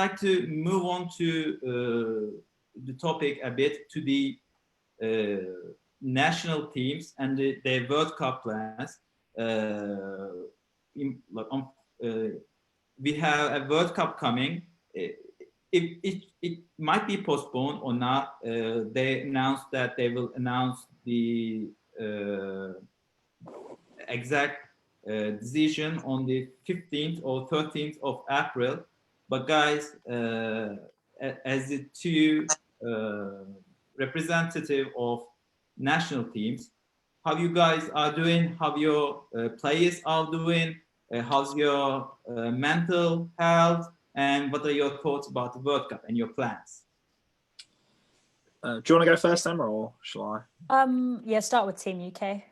like to move on to the topic a bit, to the national teams and their World Cup plans. We have a World Cup coming. It might be postponed or not. They announced that they will announce the exact decision on the 15th or 13th of April. But guys, as the two representative of national teams, how you guys are doing, how your players are doing, how's your mental health, and what are your thoughts about the World Cup and your plans? Do you want to go first, Emma, or shall I? Yeah, start with Team UK.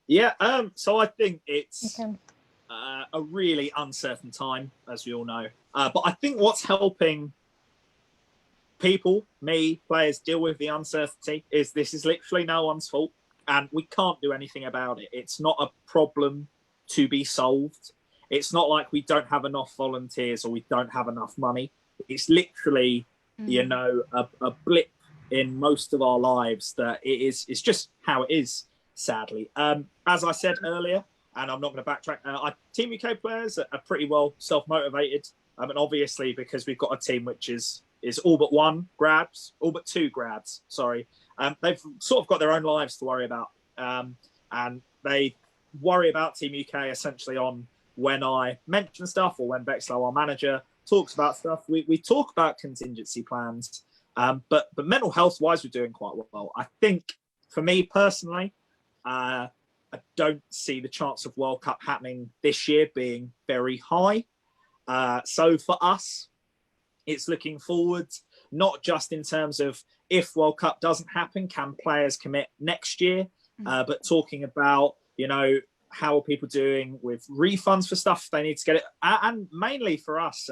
Yeah, so I think it's a really uncertain time, as we all know. But I think what's helping people, me, players, deal with the uncertainty is this is literally no one's fault, and we can't do anything about it. It's not a problem to be solved. It's not like we don't have enough volunteers or we don't have enough money. It's literally, you know, a blip in most of our lives that it's just how it is, sadly. As I said earlier, and I'm not going to backtrack, Team UK players are pretty well self-motivated. And obviously, because we've got a team which is all but two grads, sorry. They've sort of got their own lives to worry about. And they worry about Team UK essentially on when I mention stuff or when Bexlow, our manager, talks about stuff. We talk about contingency plans, but mental health-wise, we're doing quite well. I think, for me personally, I don't see the chance of World Cup happening this year being very high. So for us, it's looking forward, not just in terms of if World Cup doesn't happen, can players commit next year, but talking about, you know, how are people doing with refunds for stuff they need to get it, and mainly for us,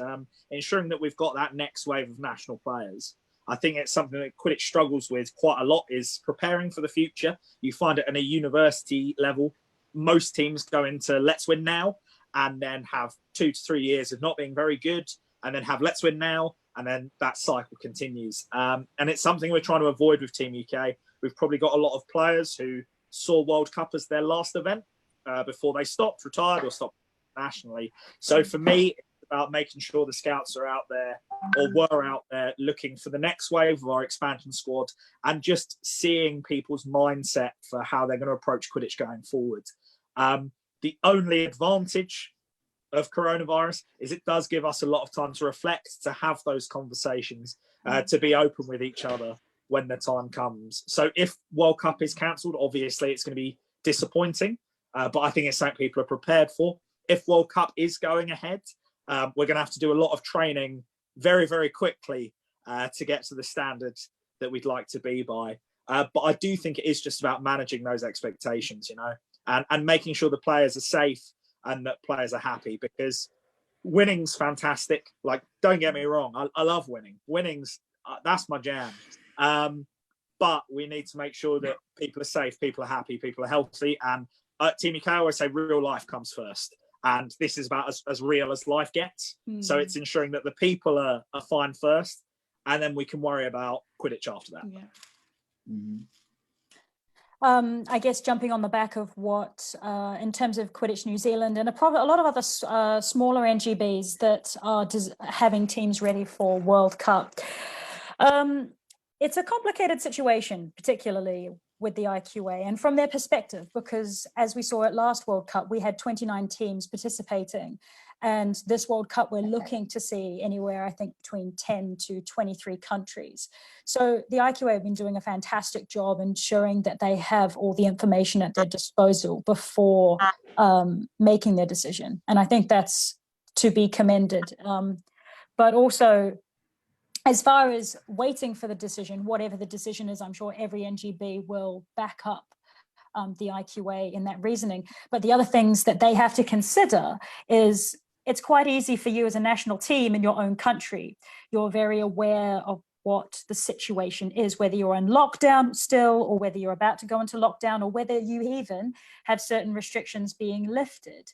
ensuring that we've got that next wave of national players. I think it's something that Quidditch struggles with quite a lot, is preparing for the future. You find it at a university level, most teams go into let's win now and then have 2 to 3 years of not being very good, and then have let's win now, and then that cycle continues. And it's something we're trying to avoid with Team UK. We've probably got a lot of players who saw World Cup as their last event before they stopped, retired, or stopped nationally. So for me, it's about making sure the scouts are out there, or were out there, looking for the next wave of our expansion squad, and just seeing people's mindset for how they're going to approach Quidditch going forward. The only advantage of coronavirus is it does give us a lot of time to reflect, to have those conversations, to be open with each other when the time comes. So if World Cup is cancelled, obviously it's going to be disappointing, but I think it's something people are prepared for. If World Cup is going ahead, we're going to have to do a lot of training very, very quickly to get to the standards that we'd like to be by. But I do think it is just about managing those expectations, you know, and making sure the players are safe and that players are happy, because winning's fantastic. Like, don't get me wrong, I love winning. Winning's, that's my jam. But we need to make sure that people are safe, people are happy, people are healthy. And Team UK, I always say real life comes first. And this is about as real as life gets. So it's ensuring that the people are fine first, and then we can worry about Quidditch after that. Yeah. I guess jumping on the back of what, in terms of Quidditch New Zealand and a lot of other smaller NGBs that are having teams ready for World Cup. It's a complicated situation, particularly with the IQA and from their perspective, because as we saw at last World Cup, we had 29 teams participating. And this World Cup, we're looking to see anywhere, I think, between 10 to 23 countries. So the IQA have been doing a fantastic job ensuring that they have all the information at their disposal before making their decision. And I think that's to be commended. But also, as far as waiting for the decision, whatever the decision is, I'm sure every NGB will back up the IQA in that reasoning. But the other things that they have to consider is it's quite easy for you as a national team in your own country. You're very aware of what the situation is, whether you're in lockdown still, or whether you're about to go into lockdown, or whether you even have certain restrictions being lifted.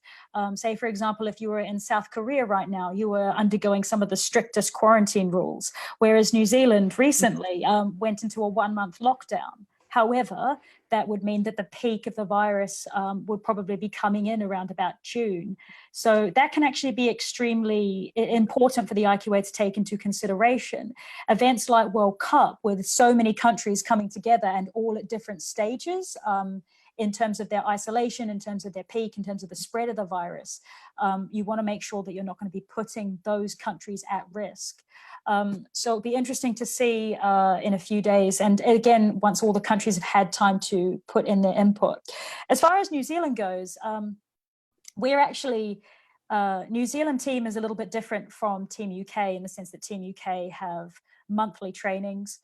Say, for example, if you were in South Korea right now, you were undergoing some of the strictest quarantine rules, whereas New Zealand recently went into a 1-month lockdown. However, that would mean that the peak of the virus would probably be coming in around about June. So that can actually be extremely important for the IQA to take into consideration. Events like World Cup, with so many countries coming together and all at different stages, in terms of their isolation, in terms of their peak, in terms of the spread of the virus, you want to make sure that you're not going to be putting those countries at risk. So it'll be interesting to see in a few days. And again, once all the countries have had time to put in their input. As far as New Zealand goes, we're actually, New Zealand team is a little bit different from Team UK in the sense that Team UK have monthly trainings,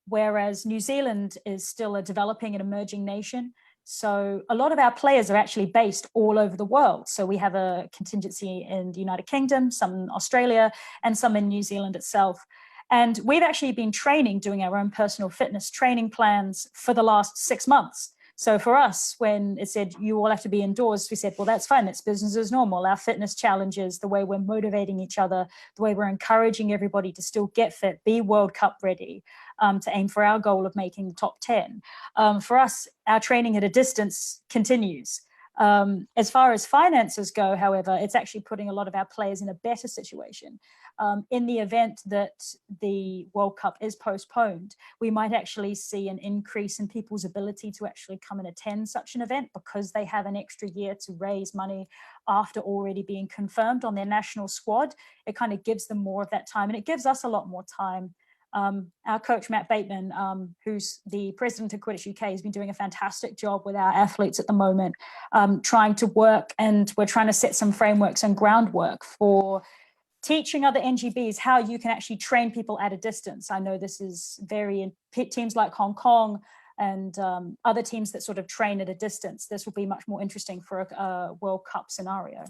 whereas New Zealand is still a developing and emerging nation. So a lot of our players are actually based all over the world. So we have a contingency in the United Kingdom, some in Australia, and some in New Zealand itself. And we've actually been training, doing our own personal fitness training plans for the last 6 months. So for us, when it said you all have to be indoors, we said, well, that's fine. It's business as normal. Our fitness challenges, the way we're motivating each other, the way we're encouraging everybody to still get fit, be World Cup ready, to aim for our goal of making the top 10. For us, our training at a distance continues. As far as finances go, however, it's actually putting a lot of our players in a better situation. In the event that the World Cup is postponed, we might actually see an increase in people's ability to actually come and attend such an event because they have an extra year to raise money after already being confirmed on their national squad. It kind of gives them more of that time, and it gives us a lot more time. Our coach, Matt Bateman, who's the president of Quidditch UK, has been doing a fantastic job with our athletes at the moment, trying to work, and we're trying to set some frameworks and groundwork for teaching other NGBs how you can actually train people at a distance. I know this is very in teams like Hong Kong and other teams that sort of train at a distance. This will be much more interesting for a World Cup scenario.